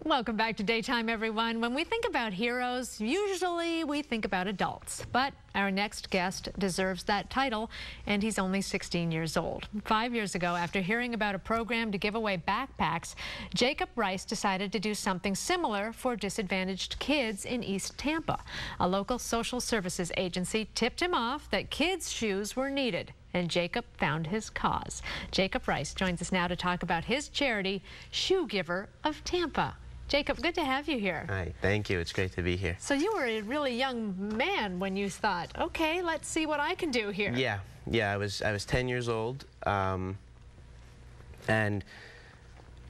Welcome back to Daytime, everyone. When we think about heroes, usually we think about adults. But our next guest deserves that title, and he's only 16 years old. 5 years ago, after hearing about a program to give away backpacks, Jacob Rice decided to do something similar for disadvantaged kids in East Tampa. A local social services agency tipped him off that kids' shoes were needed, and Jacob found his cause. Jacob Rice joins us now to talk about his charity, Shoe Giver of Tampa. Jacob, good to have you here. Hi, thank you. It's great to be here. So you were a really young man when you thought, okay, let's see what I can do here. Yeah, I was 10 years old, and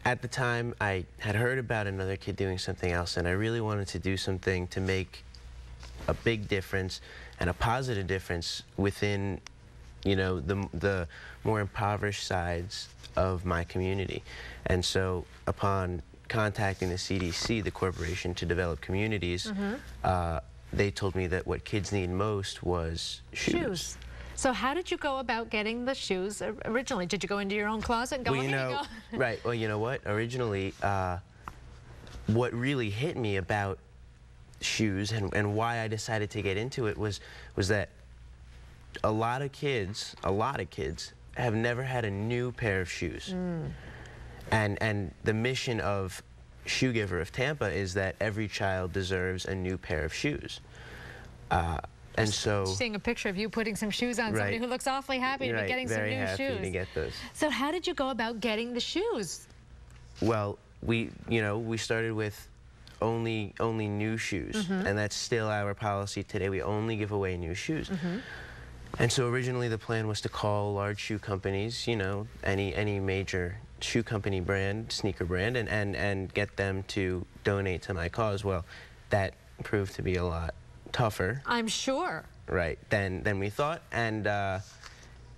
at the time I had heard about another kid doing something else, and I really wanted to do something to make a big difference and a positive difference within, you know, the more impoverished sides of my community. And so upon contacting the CDC, the Corporation to Develop Communities, they told me that what kids need most was shoes. So how did you go about getting the shoes originally? Did you go into your own closet and go, well, right, well, you know what? Originally, what really hit me about shoes and why I decided to get into it was that a lot of kids have never had a new pair of shoes. And the mission of Shoe Giver of Tampa is that every child deserves a new pair of shoes. And so, seeing a picture of you putting some shoes on, somebody who looks awfully happy to be getting some new shoes. Very happy to get those. So how did you go about getting the shoes? Well, we started with only new shoes, and that's still our policy today. We only give away new shoes. And so originally the plan was to call large shoe companies, you know, any major shoe company brand, sneaker brand, and get them to donate to my cause. Well, that proved to be a lot tougher. I'm sure. Right, than we thought. And,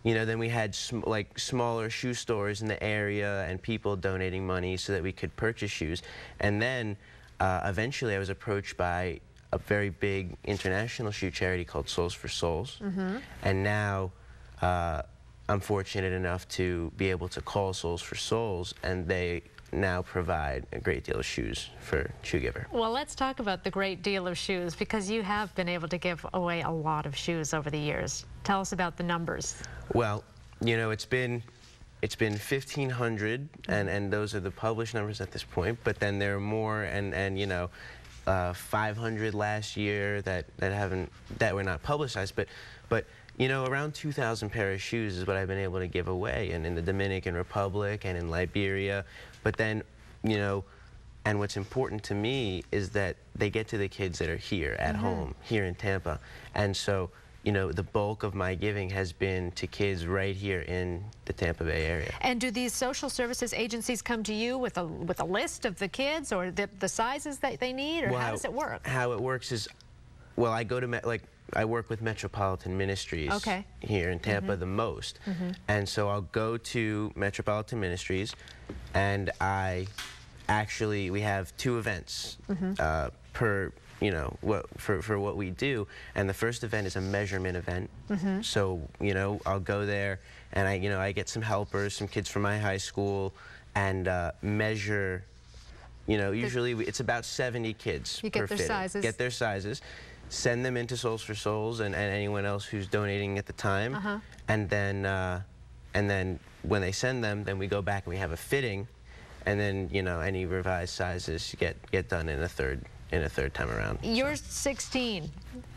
you know, then we had smaller shoe stores in the area and people donating money so that we could purchase shoes. And then eventually I was approached by a very big international shoe charity called Soles for Souls. And now I'm fortunate enough to be able to call Soles for Souls, and they now provide a great deal of shoes for Shoe Giver. Well, let's talk about the great deal of shoes, because you have been able to give away a lot of shoes over the years. Tell us about the numbers. Well, you know, it's been 1,500, and those are the published numbers at this point, but then there are more, and you know, 500 last year that were not publicized, but you know, around 2,000 pair of shoes is what I've been able to give away, and in the Dominican Republic and in Liberia. But then, you know, and what's important to me is that they get to the kids that are here at home, here in Tampa. And so, you know, the bulk of my giving has been to kids right here in the Tampa Bay area. And do these social services agencies come to you with a list of the kids or the sizes that they need, or how does it work? How it works is, well, I go to I work with Metropolitan Ministries here in Tampa the most. And so I'll go to Metropolitan Ministries, and we have 2 events per, you know, for what we do. And the first event is a measurement event. So, you know, I'll go there and I get some helpers, some kids from my high school, and measure, you know, usually it's about 70 kids per fitting. Get their sizes. Send them into Soles for Souls and anyone else who's donating at the time. And then when they send them, then we go back and we have a fitting, and then, you know, any revised sizes get done in a third time around. You're 16.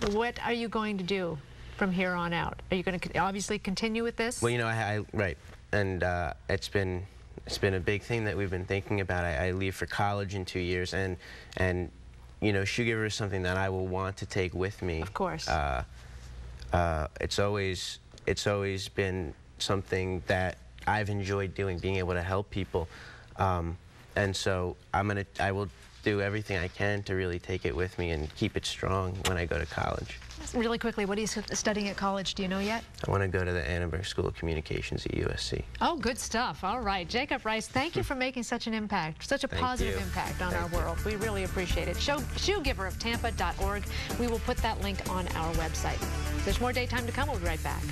What are you going to do from here on out? Are you going to obviously continue with this? Well, you know, right, and it's been a big thing that we've been thinking about. I leave for college in 2 years, and you know, Shoe Giver is something that I will want to take with me. Of course. It's always been something that I've enjoyed doing, being able to help people. And so I will do everything I can to really take it with me and keep it strong when I go to college. Really quickly, what are you studying at college? Do you know yet? I want to go to the Annenberg School of Communications at USC. Oh, good stuff. All right. Jacob Rice, thank you for making such an impact, such a positive impact on our world. We really appreciate it. ShoeGiverofTampa.org. We will put that link on our website. There's more Daytime to come. We'll be right back.